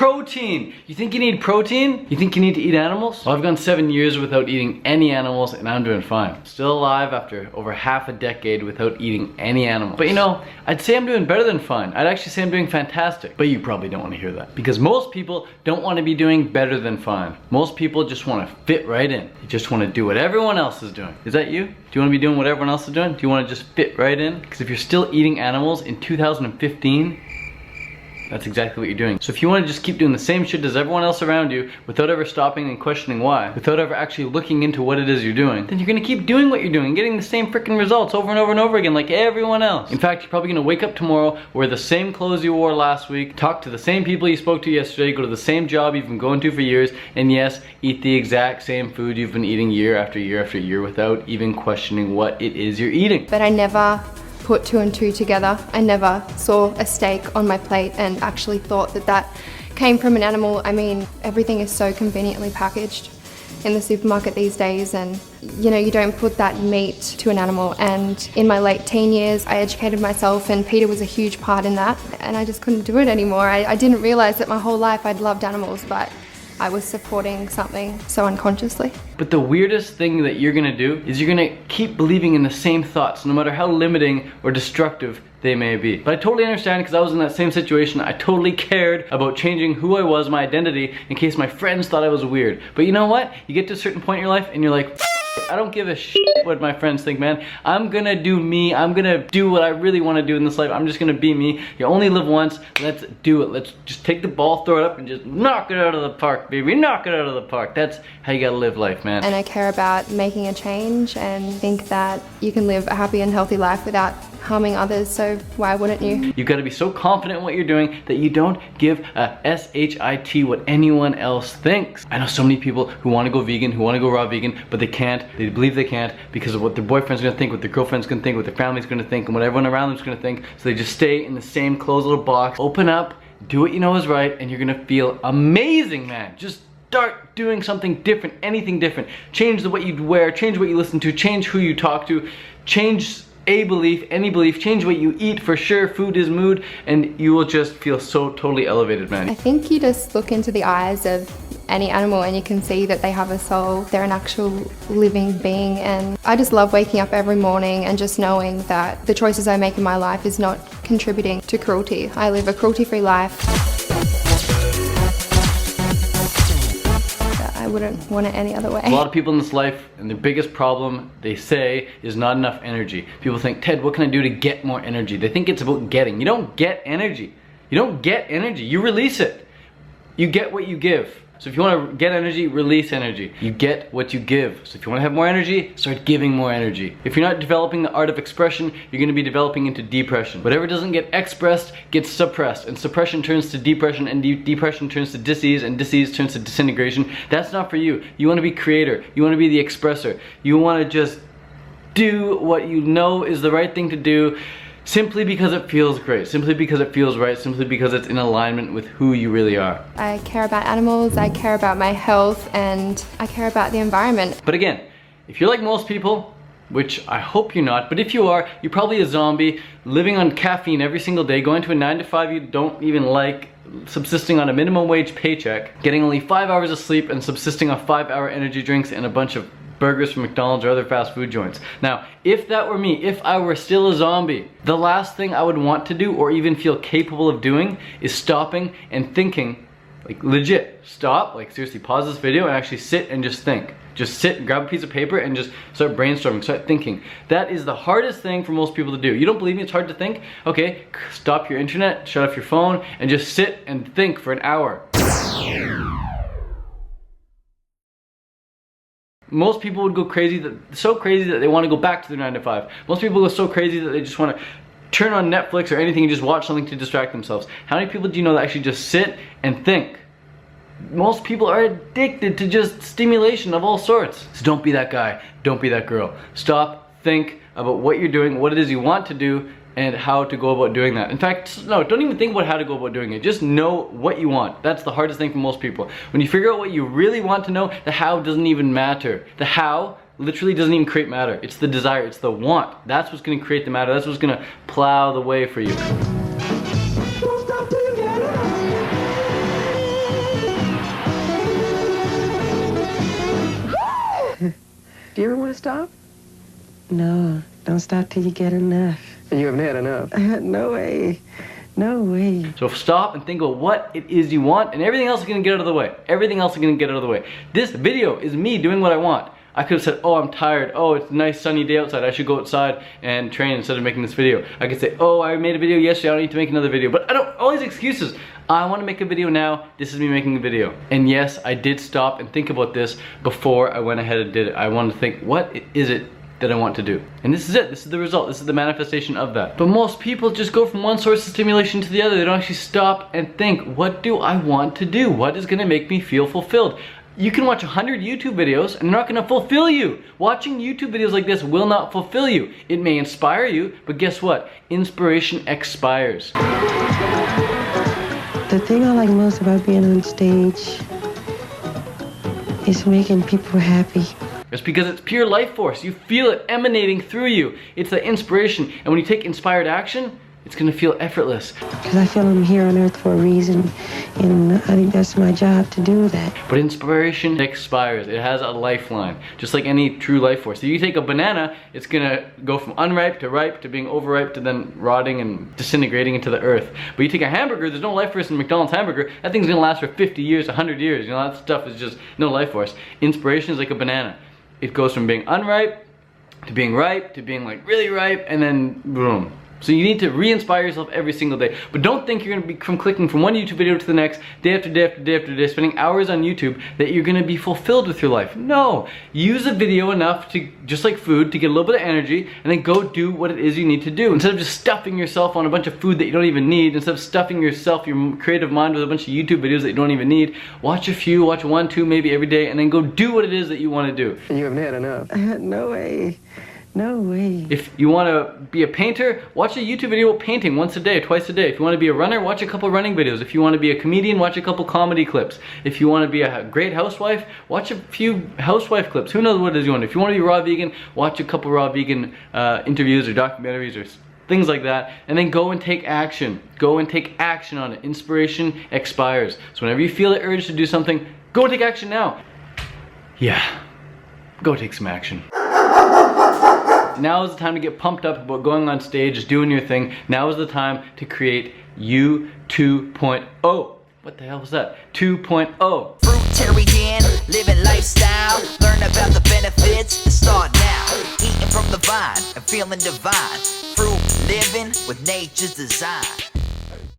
Protein! You think you need protein? You think you need to eat animals? Well, I've gone 7 years without eating any animals and I'm doing fine. Still alive after over half a decade without eating any animal. But you know, I'd say I'm doing better than fine. I'd actually say I'm doing fantastic. But you probably don't want to hear that. Because most people don't want to be doing better than fine. Most people just want to fit right in. You just want to do what everyone else is doing. Is that you? Do you want to be doing what everyone else is doing? Do you want to just fit right in? Because if you're still eating animals in 2015, that's exactly what you're doing. So if you want to just keep doing the same shit as everyone else around you without ever stopping and questioning why, without ever actually looking into what it is you're doing, then you're gonna keep doing what you're doing, getting the same freaking results over and over and over again like everyone else. In fact, you're probably gonna wake up tomorrow, wear the same clothes you wore last week, talk to the same people you spoke to yesterday, go to the same job you've been going to for years, and yes, eat the exact same food you've been eating year after year after year without even questioning what it is you're eating. But I never put two and two together. I never saw a steak on my plate and actually thought that that came from an animal. I mean, everything is so conveniently packaged in the supermarket these days, and you know, you don't put that meat to an animal. And in my late teen years, I educated myself, and PETA was a huge part in that, and I just couldn't do it anymore. I didn't realize that my whole life I'd loved animals, but I was supporting something so unconsciously. But the weirdest thing that you're gonna do is you're gonna keep believing in the same thoughts, no matter how limiting or destructive they may be. But I totally understand, because I was in that same situation. I totally cared about changing who I was, my identity, in case my friends thought I was weird. But you know what? You get to a certain point in your life and you're like, I don't give a shit what my friends think, man. I'm gonna do me. I'm gonna do what I really want to do in this life. I'm just gonna be me. You only live once. Let's do it. Let's just take the ball, throw it up, and just knock it out of the park, baby. Knock it out of the park. That's how you gotta live life, man. And I care about making a change and think that you can live a happy and healthy life without harming others, so why wouldn't you? You've got to be so confident in what you're doing that you don't give a shit what anyone else thinks. I know so many people who want to go vegan, who want to go raw vegan, but they can't. They believe they can't because of what their boyfriend's gonna think, what their girlfriend's gonna think, what their family's gonna think, and what everyone around them's gonna think. So they just stay in the same closed little box. Open up, do what you know is right, and you're gonna feel amazing, man. Just start doing something different, anything different. Change the way you wear, change what you listen to, change who you talk to, change a belief, any belief, change what you eat for sure. Food is mood, and you will just feel so totally elevated, man. I think you just look into the eyes of any animal and you can see that they have a soul. They're an actual living being, and I just love waking up every morning and just knowing that the choices I make in my life is not contributing to cruelty. I live a cruelty-free life. I wouldn't want it any other way. A lot of people in this life, and their biggest problem, they say, is not enough energy. People think, Ted, what can I do to get more energy? They think it's about getting. You don't get energy. You don't get energy. You release it. You get what you give. So if you want to get energy, release energy. You get what you give. So if you want to have more energy, start giving more energy. If you're not developing the art of expression, you're going to be developing into depression. Whatever doesn't get expressed gets suppressed, and suppression turns to depression, and depression turns to disease, and disease turns to disintegration. That's not for you. You want to be creator. You want to be the expressor. You want to just do what you know is the right thing to do, simply because it feels great, simply because it feels right, simply because it's in alignment with who you really are. I care about animals, I care about my health, and I care about the environment. But again, if you're like most people, which I hope you're not, but if you are, you're probably a zombie, living on caffeine every single day, going to a 9 to 5 you don't even like, subsisting on a minimum wage paycheck, getting only 5 hours of sleep, and subsisting on 5-hour energy drinks and a bunch of burgers from McDonald's or other fast food joints. Now, if that were me, if I were still a zombie, the last thing I would want to do or even feel capable of doing is stopping and thinking, like legit, stop, like seriously, pause this video and actually sit and just think. Just sit and grab a piece of paper and just start brainstorming, start thinking. That is the hardest thing for most people to do. You don't believe me it's hard to think? Okay, stop your internet, shut off your phone, and just sit and think for an hour. Most people would go crazy, so crazy that they want to go back to their 9 to 5. Most people go so crazy that they just want to turn on Netflix or anything and just watch something to distract themselves. How many people do you know that actually just sit and think? Most people are addicted to just stimulation of all sorts. So don't be that guy, don't be that girl. Stop, think about what you're doing, what it is you want to do, and how to go about doing that. In fact, no, don't even think about how to go about doing it. Just know what you want. That's the hardest thing for most people. When you figure out what you really want to know, the how doesn't even matter. The how literally doesn't even create matter. It's the desire, it's the want. That's what's gonna create the matter. That's what's gonna plow the way for you. Do you ever want to stop? No, don't stop till you get enough. You haven't had enough. No way. No way. So stop and think about what it is you want, and everything else is gonna get out of the way. Everything else is gonna get out of the way. This video is me doing what I want. I could have said, oh, I'm tired. Oh, it's a nice sunny day outside. I should go outside and train instead of making this video. I could say, oh, I made a video yesterday. I don't need to make another video. But I don't, all these excuses. I want to make a video now. This is me making a video. And yes, I did stop and think about this before I went ahead and did it. I wanted to think, what is it that I want to do? And this is it. This is the result. This is the manifestation of that. But most people just go from one source of stimulation to the other. They don't actually stop and think, what do I want to do? What is going to make me feel fulfilled? You can watch 100 YouTube videos and they're not gonna fulfill you. Watching YouTube videos like this will not fulfill you. It may inspire you, but guess what? Inspiration expires. The thing I like most about being on stage is making people happy. It's because it's pure life force. You feel it emanating through you. It's the inspiration. And when you take inspired action, it's gonna feel effortless. Because I feel I'm here on earth for a reason, and I think that's my job to do that. But inspiration expires. It has a lifeline, just like any true life force. So you take a banana, it's gonna go from unripe to ripe to being overripe to then rotting and disintegrating into the earth. But you take a hamburger, there's no life force in McDonald's hamburger. That thing's gonna last for 50 years, 100 years. You know, that stuff is just no life force. Inspiration is like a banana. It goes from being unripe to being ripe to being like really ripe, and then boom. So you need to re-inspire yourself every single day. But don't think you're gonna be clicking from one YouTube video to the next, day after day after day after day, spending hours on YouTube, that you're gonna be fulfilled with your life. No, use a video enough to, just like food, to get a little bit of energy, and then go do what it is you need to do. Instead of just stuffing yourself on a bunch of food that you don't even need, instead of stuffing yourself, your creative mind, with a bunch of YouTube videos that you don't even need, watch a few, watch 1, 2 maybe every day, and then go do what it is that you wanna do. You haven't had enough. No way. No way. If you want to be a painter, watch a YouTube video of painting once a day, twice a day. If you want to be a runner, watch a couple running videos. If you want to be a comedian, watch a couple comedy clips. If you want to be a great housewife, watch a few housewife clips. Who knows what it is you want. If you want to be raw vegan, watch a couple raw vegan interviews or documentaries or things like that, and then go and take action. Go and take action on it. Inspiration expires. So whenever you feel the urge to do something, go and take action now. Yeah, go take some action. Now is the time to get pumped up about going on stage, just doing your thing. Now is the time to create you 2.0. What the hell was that? 2.0. Fruitarian, living lifestyle. Learn about the benefits and start now. Eating from the vine and feeling divine. Fruit living with nature's design.